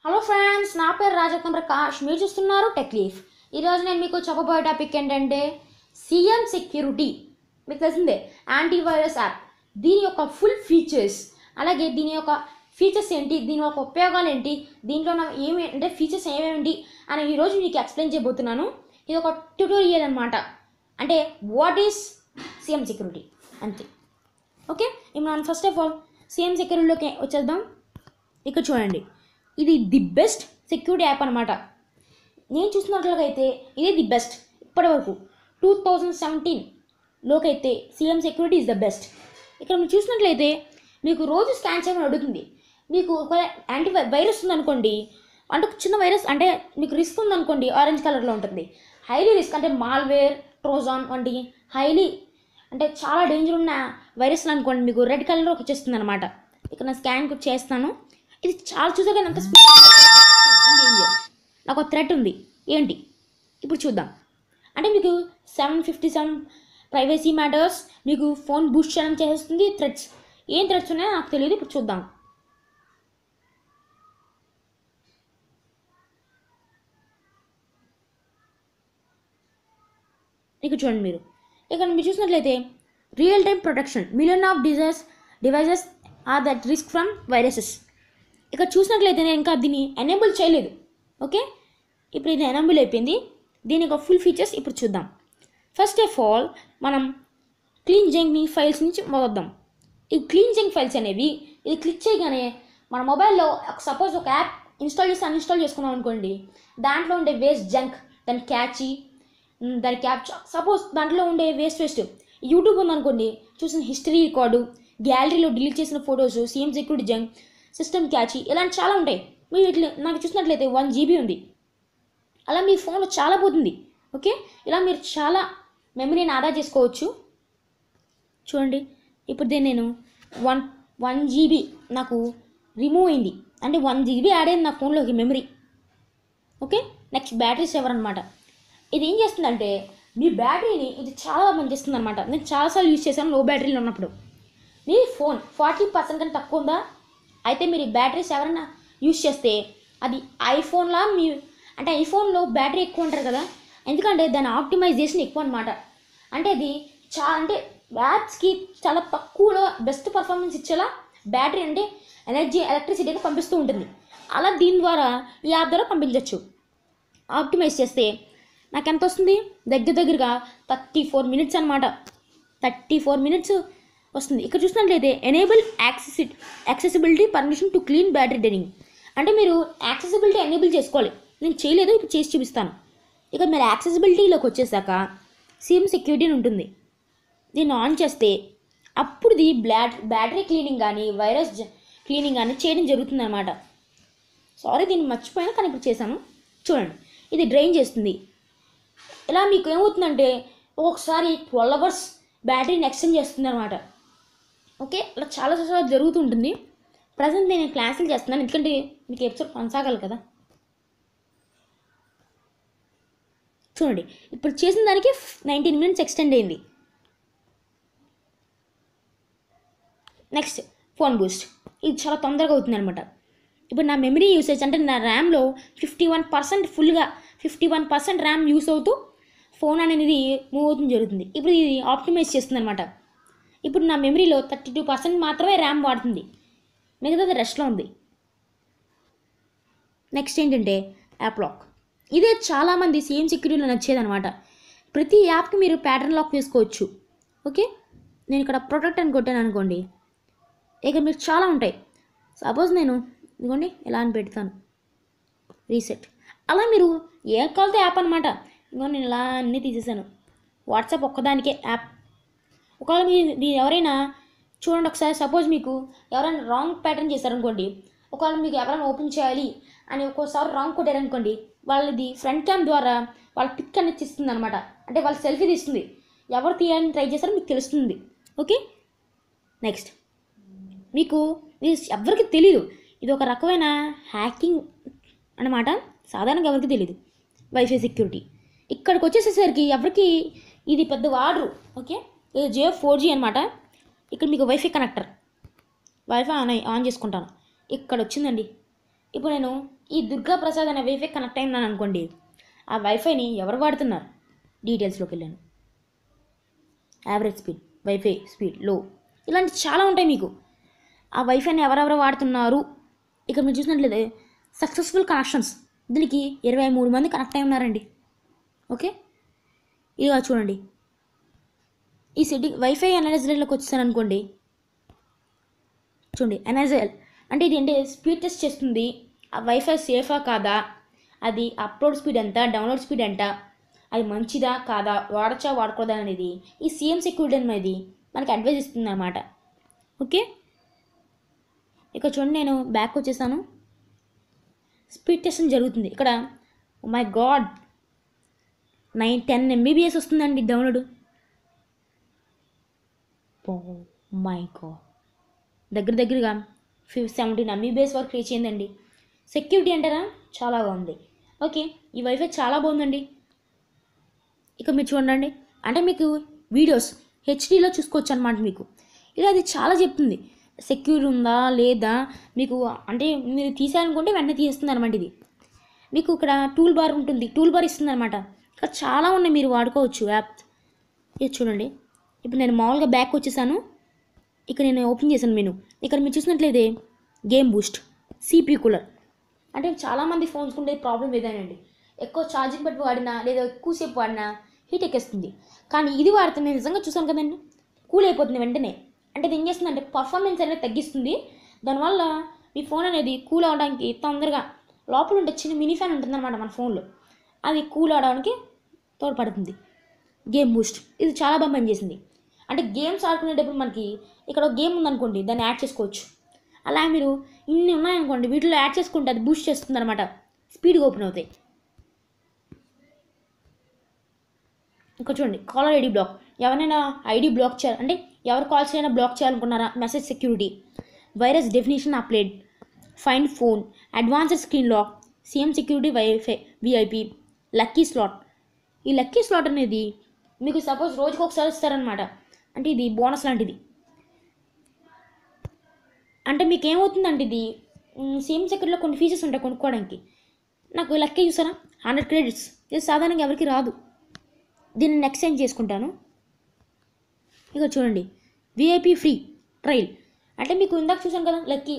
Hello friends, నా పేరు రాజరత్న ప్రకాష్. మీరు చూస్తున్నారు టెక్ లీఫ్. ఈరోజు నేను మీకు చెప్పబోయే టాపిక్ ఏంటంటే సీఎం సెక్యూరిటీ. మీకు తెలిసిందే, యాంటీవైరస్ యాప్. దీని యొక్క ఫుల్ ఫీచర్స్, అలాగే దీని యొక్క ఫీచర్స్ ఏంటి, దీని యొక్క ఉపయోగాలు ఏంటి, దీంట్లో ఏమి అంటే ఫీచర్స్ ఏమేమిటి అని ఈరోజు మీకు ఎక్స్ప్లెయిన్ చేయబోతున్నాను. ఇది ఒక ట్యూటోరియల్ అనమాట. అంటే వాట్ ఈస్ సీఎం సెక్యూరిటీ అంతే. ఓకే, ఇప్పుడు మనం ఫస్ట్ ఆఫ్ ఆల్ సీఎం సెక్యూరిటీలోకి వచ్చేద్దాం. ఇక్కడ చూడండి, ఇది ది బెస్ట్ సెక్యూరిటీ యాప్ అనమాట. నేను చూసినట్లుగా అయితే ఇది ది బెస్ట్. ఇప్పటివరకు 2017లోకి అయితే CM security is the best. ఇక్కడ మీరు చూసినట్లయితే మీకు రోజు స్కాన్ చేయమని అడుగుతుంది. మీకు ఒక వైరస్ ఉందనుకోండి, అంటే చిన్న వైరస్ అంటే మీకు రిస్క్ ఉందనుకోండి, ఆరెంజ్ కలర్లో ఉంటుంది. హైలీ రిస్క్ అంటే మాల్వేర్, ట్రోజాన్ వంటి హైలీ అంటే చాలా డేంజర్ ఉన్న వైరస్లు అనుకోండి, మీకు రెడ్ కలర్లో వచ్చేస్తుంది అనమాట. ఇక్కడ నేను స్కాన్ చేస్తాను. ఇది చాలా చూసాక అంత డేంజర్. నాకు ఒక థ్రెట్ ఉంది. ఏంటి ఇప్పుడు చూద్దాం. అంటే మీకు 757 ప్రైవసీ మ్యాటర్స్, మీకు ఫోన్ బూస్ట్ చేయడం చేస్తుంది. థ్రెట్స్ ఏం థ్రెట్స్ ఉన్నాయో నాకు తెలియదు. ఇప్పుడు చూద్దాం. ఇక్కడ చూడండి, ఇక్కడ మీరు చూసినట్లయితే real time protection, million of devices are that risk from viruses. ఇక్కడ చూసినట్లయితే నేను ఇంకా దీన్ని ఎనేబుల్ చేయలేదు. ఓకే, ఇప్పుడు ఇది ఎనేబుల్ అయిపోయింది. దీని యొక్క ఫుల్ ఫీచర్స్ ఇప్పుడు చూద్దాం. ఫస్ట్ ఆఫ్ ఆల్ మనం క్లీన్ జంక్ ఫైల్స్ నుంచి మొదలుద్దాం. ఈ క్లీన్ జంక్ ఫైల్స్ అనేవి ఇది క్లిక్ చేయగానే మన మొబైల్లో సపోజ్ ఒక యాప్ ఇన్స్టాల్ చేసి అన్ఇన్స్టాల్ చేసుకున్నాం అనుకోండి, దాంట్లో ఉండే వేస్ట్ జంక్, దాని క్యాచీ, దాని క్యాప్చర్, సపోజ్ దాంట్లో ఉండే వేస్ట్ యూట్యూబ్ ఉందనుకోండి, చూసిన హిస్టరీ రికార్డు, గ్యాలరీలో డిలీట్ చేసిన photos, CM security junk, system catchy, ఇలాంటి చాలా ఉంటాయి. మీరు ఇట్లా నాకు చూసినట్లయితే 1 GB ఉంది. అలా మీ ఫోన్లో చాలా పోతుంది. ఓకే, ఇలా మీరు చాలా మెమరీని ఆదా చేసుకోవచ్చు. చూడండి, ఇప్పుడు దీన్ని నేను 1 GB నాకు రిమూవ్ అయింది. అంటే 1 GB యాడ్ అయింది నా ఫోన్లోకి memory. Okay, next battery saver అనమాట. ఇది ఏం చేస్తుందంటే మీ బ్యాటరీని ఇది చాలా పనిచేస్తుంది అనమాట. నేను చాలాసార్లు యూజ్ చేశాను లో బ్యాటరీలో ఉన్నప్పుడు. మీ ఫోన్ 40% కంటే తక్కువ ఉందా, అయితే మీరు ఈ బ్యాటరీస్ ఎవరైనా యూజ్ చేస్తే అది ఐఫోన్లా అంటే ఐఫోన్లో బ్యాటరీ ఎక్కువ ఉంటారు కదా, ఎందుకంటే దాని ఆప్టిమైజేషన్ ఎక్కువ అనమాట. అంటే అది అంటే యాప్స్కి చాలా తక్కువలో బెస్ట్ పర్ఫార్మెన్స్ ఇచ్చేలా బ్యాటరీ అంటే ఎలక్ట్రిసిటీని పంపిస్తూ ఉంటుంది. అలా దీని ద్వారా ఈ యాప్ ద్వారా పంపించవచ్చు. ఆప్టిమైజ్ చేస్తే నాకు ఎంత వస్తుంది, దగ్గరగా 34 మినిట్స్ అనమాట. 34 మినిట్స్ వస్తుంది. ఇక్కడ చూసినట్లయితే enable accessibility permission to clean battery draining. అంటే మీరు యాక్సెసిబిలిటీ ఎనేబుల్ చేసుకోవాలి. నేను చేయలేదు, ఇప్పుడు చేసి చూపిస్తాను. ఇక మీరు యాక్సెసిబిలిటీలోకి వచ్చేసాక సీఎం సెక్యూరిటీ ఉంటుంది. దీన్ని ఆన్ చేస్తే అప్పుడు ఇది బ్యాటరీ క్లీనింగ్ కానీ వైరస్ క్లీనింగ్ కానీ చేయడం జరుగుతుంది అనమాట. సారీ, దీన్ని మర్చిపోయాను, కానీ ఇప్పుడు చేశాను. చూడండి, ఇది డ్రైన్ చేస్తుంది. ఇలా మీకు ఏమవుతుందంటే ఒక్కొక్కసారి 12 hours బ్యాటరీని ఎక్స్టెండ్ చేస్తుంది అనమాట. ఓకే, అలా చాలా జరుగుతుంటుంది. ప్రజెంట్ నేను క్లాసులు చేస్తున్నాను, ఎందుకంటే మీకు ఎపిసోడ్ కొనసాగాలి కదా. చూడండి, ఇప్పుడు చేసిన దానికి 19 minutes ఎక్స్టెండ్ అయింది. Next phone Boost. ఇది చాలా తొందరగా అవుతుంది అనమాట. ఇప్పుడు నా మెమరీ యూసేజ్ అంటే నా ర్యామ్లో 51% ఫుల్గా 51% ర్యామ్ యూస్ అవుతూ ఫోన్ అనేది మూవ్ అవుతుంది జరుగుతుంది. ఇప్పుడు ఇది ఆప్టిమైజ్ చేస్తుంది అనమాట. ఇప్పుడు నా మెమరీలో 32% మాత్రమే ర్యామ్ వాడుతుంది, మిగతాది రెస్ట్లో ఉంది. నెక్స్ట్ ఏంటంటే యాప్ లాక్. ఇదే చాలామంది సీఎం సెక్యూరిటీలో నచ్చేదనమాట. ప్రతి యాప్కి మీరు ప్యాటర్న్ లాక్ వేసుకోవచ్చు. ఓకే, నేను ఇక్కడ ప్రొటెక్ట్ అని కొట్టాను అనుకోండి, ఇక మీకు చాలా ఉంటాయి. సపోజ్ నేను ఇదిగోండి ఇలా అని పెడతాను, రీసెట్. అలా మీరు ఏ కాల్తో యాప్ అనమాట. ఇదిగో నేను ఇలా అన్నీ తీసేసాను. వాట్సాప్ ఒక్కదానికే యాప్. ఒకవేళ మీరు ఎవరైనా చూడండి ఒకసారి, సపోజ్ మీకు ఎవరైనా రాంగ్ ప్యాటర్న్ చేశారనుకోండి, ఒకవేళ మీకు ఎవరైనా ఓపెన్ చేయాలి అని ఒక్కోసారి రాంగ్ కొట్టారనుకోండి, వాళ్ళది ఫ్రంట్ క్యామ్ ద్వారా వాళ్ళ పిక్ అనేది తీస్తుంది అనమాట. అంటే వాళ్ళ సెల్ఫీ తీస్తుంది. ఎవరు తీయాలని ట్రై చేస్తారో మీకు తెలుస్తుంది. ఓకే, నెక్స్ట్ మీకు ఎవరికి తెలీదు, ఇది ఒక రకమైన హ్యాకింగ్ అనమాట. సాధారణంగా ఎవరికి తెలీదు. వైఫై సెక్యూరిటీ ఇక్కడికి వచ్చేసేసరికి ఎవరికి ఇది పెద్ద వాడరు. ఓకే, ఇది జియో 4G అనమాట. ఇక్కడ మీకు వైఫై కనెక్టర్, వైఫై ఆన్ చేసుకుంటాను. ఇక్కడ వచ్చిందండి. ఇప్పుడు నేను ఈ దుర్గా ప్రసాద్ అనే వైఫై కనెక్ట్ అయినాను అనుకోండి, ఆ వైఫైని ఎవరు వాడుతున్నారు డీటెయిల్స్లోకి వెళ్ళాను. యావరేజ్ స్పీడ్, వైఫై స్పీడ్ లో, ఇలాంటి చాలా ఉంటాయి మీకు. ఆ వైఫైని ఎవరెవరు వాడుతున్నారు ఇక్కడ మీరు చూసినట్లయితే సక్సెస్ఫుల్ కనెక్షన్స్, దీనికి 23 మంది కనెక్ట్ అయి ఉన్నారండి. ఓకే, ఇదిగా చూడండి. ఈ సెట్టింగ్ వైఫై అనలైజర్లోకి వచ్చేసాను అనుకోండి, చూడండి. అనలైజర్ అంటే ఇది అంటే స్పీడ్ టెస్ట్ చేస్తుంది, ఆ వైఫై సేఫా కాదా, అది అప్లోడ్ స్పీడ్ ఎంత, డౌన్లోడ్ స్పీడ్ ఎంత, అది మంచిదా కాదా, వాడచ్చా వాడకూడదా అనేది ఈ సీఎం సెక్యూరిటీ అనేది మనకి అడ్వైజ్ ఇస్తుంది అన్నమాట. ఓకే, ఇక్కడ చూడండి, నేను బ్యాక్ వచ్చేసాను. స్పీడ్ టెస్టింగ్ జరుగుతుంది ఇక్కడ. మై గాడ్, 10 MBPS వస్తుందండి డౌన్లోడ్. మై గాడ్, దగ్గరగా 17 MBPS వరకు రీచ్ అయిందండి. సెక్యూరిటీ అంటారా, చాలా బాగుంది. ఓకే, ఈ వైఫై చాలా బాగుందండి. ఇక మీరు చూడండి, అంటే మీకు వీడియోస్ హెచ్డీలో చూసుకోవచ్చు అనమాట. మీకు ఇలా అది చాలా చెప్తుంది, సెక్యూర్ ఉందా లేదా మీకు. అంటే మీరు తీసారనుకుంటే వెంటనే తీస్తుంది అనమాట. ఇది మీకు ఇక్కడ టూల్ బార్ ఉంటుంది, టూల్ బార్ ఇస్తుంది అనమాట. ఇక్కడ చాలా ఉన్నాయి, మీరు వాడుకోవచ్చు యాప్. ఇది చూడండి, ఇప్పుడు నేను మామూలుగా బ్యాక్ వచ్చేసాను. ఇక్కడ నేను ఓపెన్ చేశాను మెనూ. ఇక్కడ మీరు చూసినట్లయితే గేమ్ బూస్ట్, సిపి కూలర్. అంటే చాలామంది ఫోన్స్ ఉండే ప్రాబ్లం ఏదేనండి, ఎక్కువ ఛార్జింగ్ పెట్టి వాడినా లేదా ఎక్కువసేపు వాడినా హీట్ ఎక్కేస్తుంది. కానీ ఇది వాడితే నేను నిజంగా చూసాను కదండి, కూల్ అయిపోతుంది వెంటనే. అంటే ఇది ఏం చేస్తుందంటే పర్ఫార్మెన్స్ అనేది తగ్గిస్తుంది. దానివల్ల మీ ఫోన్ అనేది కూల్ అవడానికి తొందరగా, లోపల ఉంటే చిన్న మినీ ఫ్యాన్ ఉంటుందన్నమాట మన ఫోన్లో, అది కూల్ అవడానికి తోడ్పడుతుంది. గేమ్ బూస్ట్ ఇది చాలా బాగా పనిచేసింది. అంటే గేమ్స్ ఆడుకునేటప్పుడు మనకి ఇక్కడ ఒక గేమ్ ఉందనుకోండి, దాన్ని యాడ్ చేసుకోవచ్చు. అలా మీరు ఇన్ని ఉన్నాయనుకోండి, వీటిలో యాడ్ చేసుకుంటే అది బూస్ట్ చేస్తుంది అనమాట, స్పీడ్గా ఓపెన్ అవుతాయి. ఇంకా చూడండి, కాలర్ ఐడి బ్లాక్. ఎవరైనా ఐడి బ్లాక్ చేయాలి అంటే ఎవరు కాల్స్ అయినా బ్లాక్ చేయాలనుకున్నారా, message security, virus definition applied, find phone, advanced screen lock, CM security WiFi VIP, lucky slot. ఈ లక్కీ స్లాట్ అనేది మీకు సపోజ్ రోజుకి ఒకసారి ఇస్తారనమాట. అంటే ఇది బోనస్ లాంటిది. అంటే మీకు ఏమవుతుందంటే ఇది సీఎం సెక్యూరిటీలో కొన్ని ఫీచర్స్ ఉంటాయి కొనుక్కోవడానికి. నాకు లక్కీ చూసారా, 100 క్రెడిట్స్. ఇది సాధారణంగా ఎవరికి రాదు. దీన్ని నెక్స్ట్ చేంజ్ చేసుకుంటాను. ఇక చూడండి, విఐపి ఫ్రీ ట్రయల్. అంటే మీకు ఇందాక చూసాను కదా లక్కీ,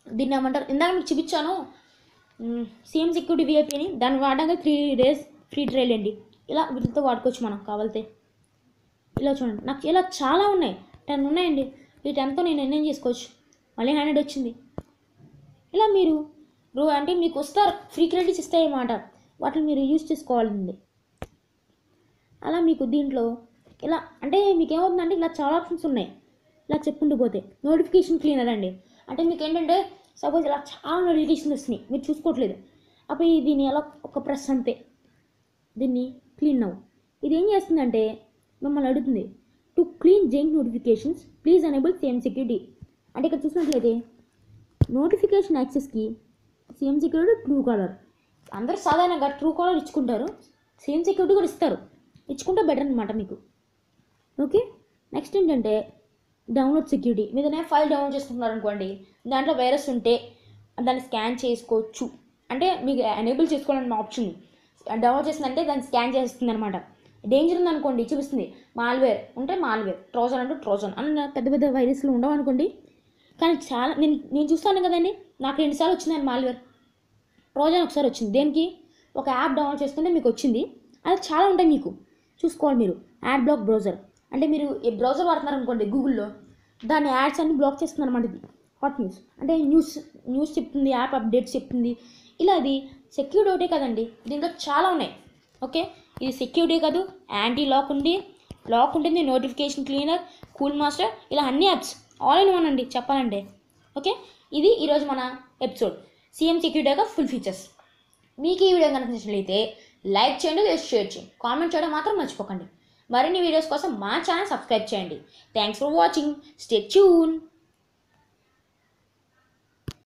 దీన్ని ఏమంటారు, ఇందాక మీకు చూపించాను సీఎం సెక్యూరిటీ విఐపి అని. దాన్ని వాడడానికి 3 days ఫ్రీ ట్రయల్ అండి. ఇలా వీటితో వాడుకోవచ్చు మనం కావాలితే. ఇలా చూడండి, నాకు ఇలా చాలా ఉన్నాయి, 10 ఉన్నాయండి. ఈ 10తో నేను ఎన్నేం చేసుకోవచ్చు. మళ్ళీ 100 వచ్చింది. ఇలా మీరు అంటే మీకు వస్తారు, ఫ్రీ క్రెడిట్స్ ఇస్తాయన్నమాట, వాటిని మీరు యూజ్ చేసుకోవాలండి. అలా మీకు దీంట్లో ఇలా అంటే మీకు ఏమవుతుందంటే ఇలా చాలా ఆప్షన్స్ ఉన్నాయి. ఇలా చెప్పుకుంటూ పోతే నోటిఫికేషన్ క్లీనర్ అండి. అంటే మీకు ఏంటంటే సపోజ్ ఇలా చాలా నోటిఫికేషన్ వస్తున్నాయి, మీరు చూసుకోవట్లేదు, అప్పుడు దీన్ని ఎలా ఒక ప్రెస్ అంతే, దీన్ని క్లీన్ నౌ. ఇది ఏం చేస్తుందంటే మిమ్మల్ని అడుగుతుంది, to clean junk notifications please enable CM security. అంటే ఇక్కడ చూసినట్లయితే నోటిఫికేషన్ యాక్సెస్కి సీఎం సెక్యూరిటీ ట్రూ కాలర్. అందరూ సాధారణంగా ట్రూ కాలర్ ఇచ్చుకుంటారు, సీఎం సెక్యూరిటీ కూడా ఇస్తారు, ఇచ్చుకుంటే బెటర్ అనమాట మీకు. ఓకే, నెక్స్ట్ ఏంటంటే డౌన్లోడ్ సెక్యూరిటీ. మీరు ఏదైనా ఫైల్ డౌన్లోడ్ చేసుకుంటున్నారు అనుకోండి, దాంట్లో వైరస్ ఉంటే దాన్ని స్కాన్ చేసుకోవచ్చు. అంటే మీకు ఎనేబుల్ చేసుకోవాలన్న ఆప్షన్ డౌన్లోడ్ చేసిందంటే దాన్ని స్కాన్ చేస్తుంది అనమాట. డేంజర్ ఉందనుకోండి చూపిస్తుంది, మాల్వేర్ ఉంటే మాల్వేర్, ట్రోజన్ అంటే ట్రోజన్ అన్న పెద్ద పెద్ద వైరస్లు ఉండవు అనుకోండి. కానీ చాలా నేను చూస్తాను కదండి, నాకు 2 సార్లు వచ్చిందండి మాల్వేర్. ట్రోజన్ ఒకసారి వచ్చింది, దేనికి ఒక యాప్ డౌన్లోడ్ చేసుకుంటే మీకు వచ్చింది. అది చాలా ఉంటాయి మీకు చూసుకోవాలి మీరు. యాడ్ బ్లాక్ బ్రౌజర్ అంటే మీరు ఈ బ్రౌజర్ వాడుతున్నారు అనుకోండి గూగుల్లో, దాని యాడ్స్ అన్ని బ్లాక్ చేస్తుంది అనమాట. ఇది హాట్ న్యూస్ అంటే న్యూస్ చెప్తుంది, యాప్ అప్డేట్స్ చెప్తుంది. ఇలా అది సెక్యూరిటీ ఒకటే కదండి, దీంట్లో చాలా ఉన్నాయి. ఓకే, ఇది సెక్యూరిటీ కాదు, యాంటీ లాక్ ఉంది, లాక్ ఉంటుంది, నోటిఫికేషన్ క్లీనర్, కూల్ మాస్టర్, ఇలా అన్ని యాప్స్ ఆల్ ఇన్ వన్ అండి చెప్పాలంటే. ఓకే, ఇది ఈరోజు మన ఎపిసోడ్ సీఎం సెక్యూరిటీ యొక్క ఫుల్ ఫీచర్స్. మీకు ఈ వీడియో కనుక నచ్చినట్లయితే లైక్ చేయండి, లేదా షేర్ చేయండి, కామెంట్ చేయడం మాత్రం మర్చిపోకండి. మరిన్ని వీడియోస్ కోసం మా ఛానల్ సబ్స్క్రైబ్ చేయండి. Thanks for watching, stay tune.